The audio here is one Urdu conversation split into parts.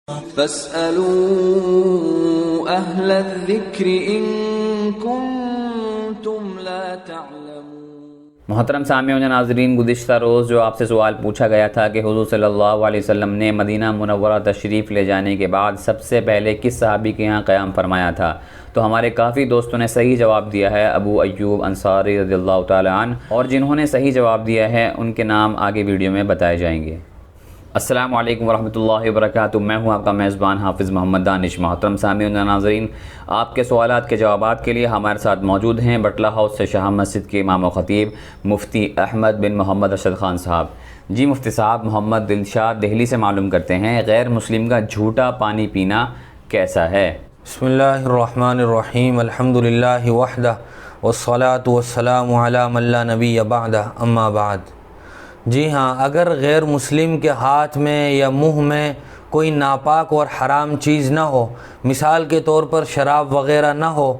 فاسألوا أهل الذكر إن كنتم لا تعلمون۔ محترم سامعین و ناظرین، گزشتہ روز جو آپ سے سوال پوچھا گیا تھا کہ حضور صلی اللہ علیہ وسلم نے مدینہ منورہ تشریف لے جانے کے بعد سب سے پہلے کس صحابی کے یہاں قیام فرمایا تھا، تو ہمارے کافی دوستوں نے صحیح جواب دیا ہے ابو ایوب انصاری رضی اللہ تعالی عنہ، اور جنہوں نے صحیح جواب دیا ہے ان کے نام آگے ویڈیو میں بتائے جائیں گے۔ السلام علیکم ورحمۃ اللہ وبرکاتہ، میں ہوں آپ کا میزبان حافظ محمد دانش۔ محترم سامعین و ناظرین، آپ کے سوالات کے جوابات کے لیے ہمارے ساتھ موجود ہیں بٹلہ ہاؤس سے شاہ مسجد کے امام و خطیب مفتی احمد بن محمد ارشد خان صاحب۔ جی مفتی صاحب، محمد دلشاد دہلی سے معلوم کرتے ہیں، غیر مسلم کا جھوٹا پانی پینا کیسا ہے؟ بسم اللہ الرحمن الرحیم، الحمدللہ وحدہ والصلاة والسلام علی من لا نبی بعدہ، اما بعد۔ جی ہاں، اگر غیر مسلم کے ہاتھ میں یا منہ میں کوئی ناپاک اور حرام چیز نہ ہو، مثال کے طور پر شراب وغیرہ نہ ہو،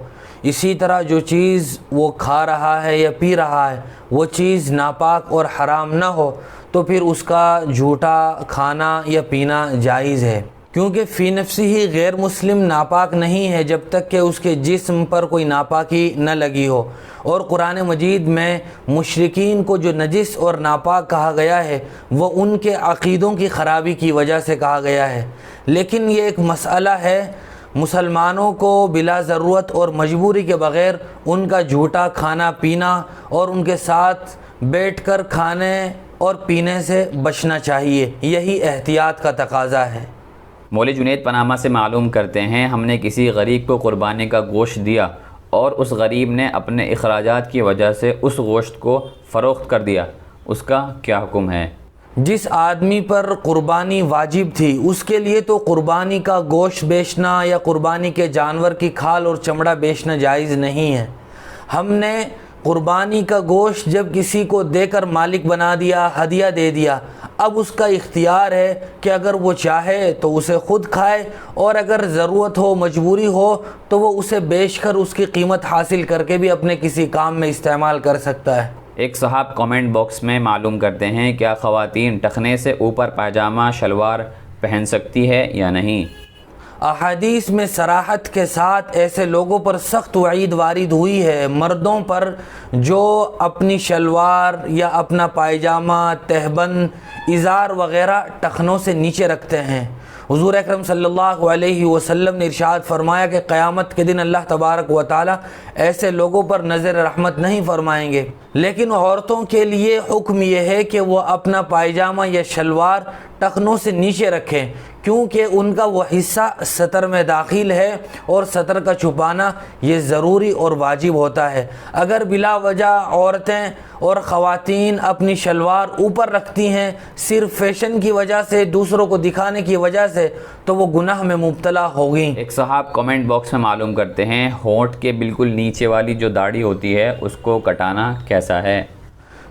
اسی طرح جو چیز وہ کھا رہا ہے یا پی رہا ہے وہ چیز ناپاک اور حرام نہ ہو، تو پھر اس کا جھوٹا کھانا یا پینا جائز ہے، کیونکہ فی نفسی ہی غیر مسلم ناپاک نہیں ہے جب تک کہ اس کے جسم پر کوئی ناپاکی نہ لگی ہو۔ اور قرآن مجید میں مشرکین کو جو نجس اور ناپاک کہا گیا ہے وہ ان کے عقیدوں کی خرابی کی وجہ سے کہا گیا ہے، لیکن یہ ایک مسئلہ ہے مسلمانوں کو بلا ضرورت اور مجبوری کے بغیر ان کا جھوٹا کھانا پینا اور ان کے ساتھ بیٹھ کر کھانے اور پینے سے بچنا چاہیے، یہی احتیاط کا تقاضا ہے۔ مولوی جنید پانامہ سے معلوم کرتے ہیں، ہم نے کسی غریب کو قربانی کا گوشت دیا اور اس غریب نے اپنے اخراجات کی وجہ سے اس گوشت کو فروخت کر دیا، اس کا کیا حکم ہے؟ جس آدمی پر قربانی واجب تھی اس کے لیے تو قربانی کا گوشت بیچنا یا قربانی کے جانور کی کھال اور چمڑا بیچنا جائز نہیں ہے۔ ہم نے قربانی کا گوشت جب کسی کو دے کر مالک بنا دیا، ہدیہ دے دیا، اب اس کا اختیار ہے کہ اگر وہ چاہے تو اسے خود کھائے، اور اگر ضرورت ہو، مجبوری ہو، تو وہ اسے بیچ کر اس کی قیمت حاصل کر کے بھی اپنے کسی کام میں استعمال کر سکتا ہے۔ ایک صاحب کامنٹ باکس میں معلوم کرتے ہیں، کیا خواتین ٹخنے سے اوپر پائجامہ شلوار پہن سکتی ہے یا نہیں؟ احادیث میں صراحت کے ساتھ ایسے لوگوں پر سخت وعید وارد ہوئی ہے، مردوں پر جو اپنی شلوار یا اپنا پائجامہ، تہبند، ازار وغیرہ ٹخنوں سے نیچے رکھتے ہیں۔ حضور اکرم صلی اللہ علیہ وسلم نے ارشاد فرمایا کہ قیامت کے دن اللہ تبارک و تعالی ایسے لوگوں پر نظر رحمت نہیں فرمائیں گے، لیکن عورتوں کے لیے حکم یہ ہے کہ وہ اپنا پائجامہ یا شلوار ٹخنوں سے نیچے رکھیں، کیونکہ ان کا وہ حصہ سطر میں داخل ہے اور سطر کا چھپانا یہ ضروری اور واجب ہوتا ہے۔ اگر بلا وجہ عورتیں اور خواتین اپنی شلوار اوپر رکھتی ہیں صرف فیشن کی وجہ سے، دوسروں کو دکھانے کی وجہ سے، تو وہ گناہ میں مبتلا ہوگی۔ ایک صاحب کامنٹ باکس میں معلوم کرتے ہیں، ہونٹ کے بالکل نیچے والی جو داڑھی ہوتی ہے اس کو کٹانا کیسا ہے؟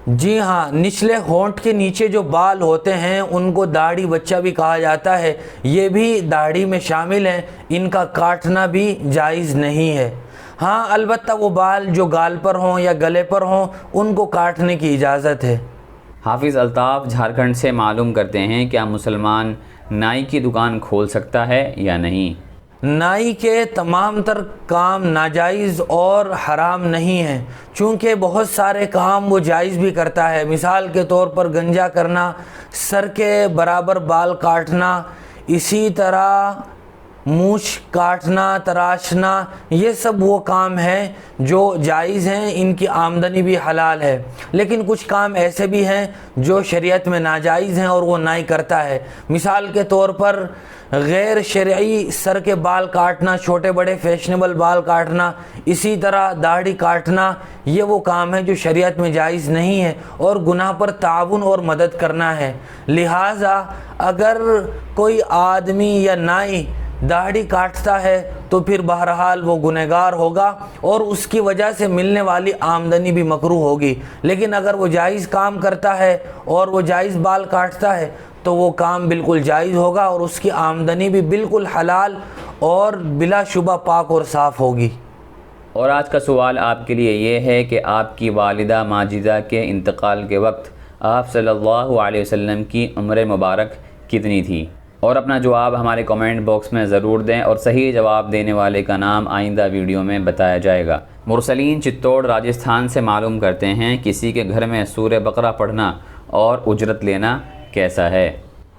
جی ہاں، نچلے ہونٹ کے نیچے جو بال ہوتے ہیں ان کو داڑھی بچہ بھی کہا جاتا ہے، یہ بھی داڑھی میں شامل ہیں، ان کا کاٹنا بھی جائز نہیں ہے۔ ہاں البتہ وہ بال جو گال پر ہوں یا گلے پر ہوں ان کو کاٹنے کی اجازت ہے۔ حافظ الطاف جھارکھنڈ سے معلوم کرتے ہیں، کیا مسلمان نائی کی دکان کھول سکتا ہے یا نہیں؟ نائی کے تمام تر کام ناجائز اور حرام نہیں ہیں، چونکہ بہت سارے کام وہ جائز بھی کرتا ہے، مثال کے طور پر گنجا کرنا، سر کے برابر بال کاٹنا، اسی طرح مونچھ کاٹنا، تراشنا، یہ سب وہ کام ہیں جو جائز ہیں، ان کی آمدنی بھی حلال ہے۔ لیکن کچھ کام ایسے بھی ہیں جو شریعت میں ناجائز ہیں اور وہ نائی کرتا ہے، مثال کے طور پر غیر شرعی سر کے بال کاٹنا، چھوٹے بڑے فیشنیبل بال کاٹنا، اسی طرح داڑھی کاٹنا، یہ وہ کام ہے جو شریعت میں جائز نہیں ہے اور گناہ پر تعاون اور مدد کرنا ہے۔ لہٰذا اگر کوئی آدمی یا نائی داڑھی کاٹتا ہے تو پھر بہرحال وہ گنہگار ہوگا اور اس کی وجہ سے ملنے والی آمدنی بھی مکروہ ہوگی، لیکن اگر وہ جائز کام کرتا ہے اور وہ جائز بال کاٹتا ہے تو وہ کام بالکل جائز ہوگا اور اس کی آمدنی بھی بالکل حلال اور بلا شبہ پاک اور صاف ہوگی۔ اور آج کا سوال آپ کے لیے یہ ہے کہ آپ کی والدہ ماجدہ کے انتقال کے وقت آپ صلی اللہ علیہ وسلم کی عمر مبارک کتنی تھی؟ اور اپنا جواب ہمارے کمنٹ باکس میں ضرور دیں اور صحیح جواب دینے والے کا نام آئندہ ویڈیو میں بتایا جائے گا۔ مرسلین چتوڑ راجستھان سے معلوم کرتے ہیں کسی کے گھر میں سورہ بقرہ پڑھنا اور اجرت لینا کیسا ہے؟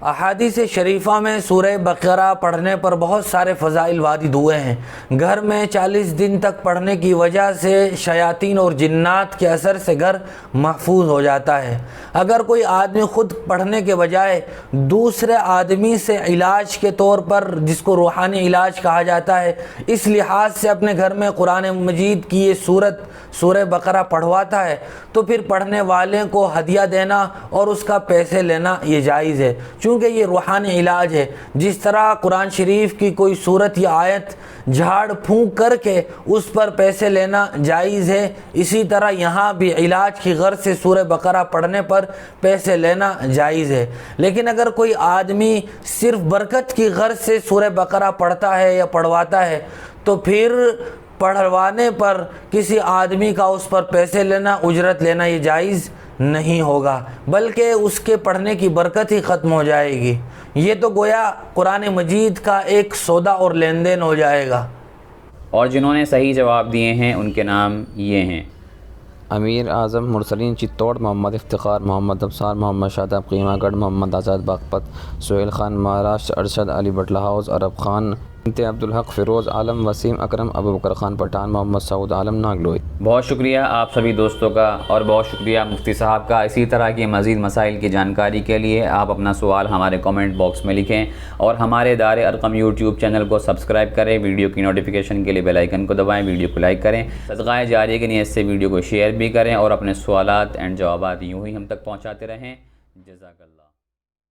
احادیث شریفہ میں سورہ بقرہ پڑھنے پر بہت سارے فضائل وارد ہوئے ہیں۔ گھر میں 40 دن تک پڑھنے کی وجہ سے شیاطین اور جنات کے اثر سے گھر محفوظ ہو جاتا ہے۔ اگر کوئی آدمی خود پڑھنے کے بجائے دوسرے آدمی سے علاج کے طور پر، جس کو روحانی علاج کہا جاتا ہے، اس لحاظ سے اپنے گھر میں قرآن مجید کی یہ سورہ بقرہ پڑھواتا ہے تو پھر پڑھنے والے کو ہدیہ دینا اور اس کا پیسے لینا یہ جائز ہے، چونکہ یہ روحانی علاج ہے۔ جس طرح قرآن شریف کی کوئی صورت یا آیت جھاڑ پھونک کر کے اس پر پیسے لینا جائز ہے، اسی طرح یہاں بھی علاج کی غرض سے سورہ بقرہ پڑھنے پر پیسے لینا جائز ہے۔ لیکن اگر کوئی آدمی صرف برکت کی غرض سے سورہ بقرہ پڑھتا ہے یا پڑھواتا ہے تو پھر پڑھوانے پر کسی آدمی کا اس پر پیسے لینا، اجرت لینا یہ جائز نہیں ہوگا، بلکہ اس کے پڑھنے کی برکت ہی ختم ہو جائے گی۔ یہ تو گویا قرآن مجید کا ایک سودا اور لین دین ہو جائے گا۔ اور جنہوں نے صحیح جواب دیے ہیں ان کے نام یہ ہیں: امیر اعظم مرسلین چتوڑ، محمد افتخار، محمد ابصار، محمد شاداب قیمہ گڑھ، محمد آزاد باغپت، سہیل خان مہاراشٹر، ارشد علی بٹلہ ہاؤس، عرب خان، بنت عبدالحق، فیروز عالم، وسیم اکرم، ابو بکر خان پٹھان، محمد سعود عالم ناگلوئی۔ بہت شکریہ آپ سبھی دوستوں کا، اور بہت شکریہ مفتی صاحب کا۔ اسی طرح کی مزید مسائل کی جانکاری کے لیے آپ اپنا سوال ہمارے کمنٹ باکس میں لکھیں اور ہمارے دار ارقم یوٹیوب چینل کو سبسکرائب کریں۔ ویڈیو کی نوٹیفیکیشن کے لیے بیل آئیکن کو دبائیں، ویڈیو کو لائک کریں، صدقہ جاریہ کی نیت سے ویڈیو کو شیئر بھی کریں اور اپنے سوالات اینڈ جوابات یوں ہی ہم تک پہنچاتے رہیں۔ جزاک اللہ۔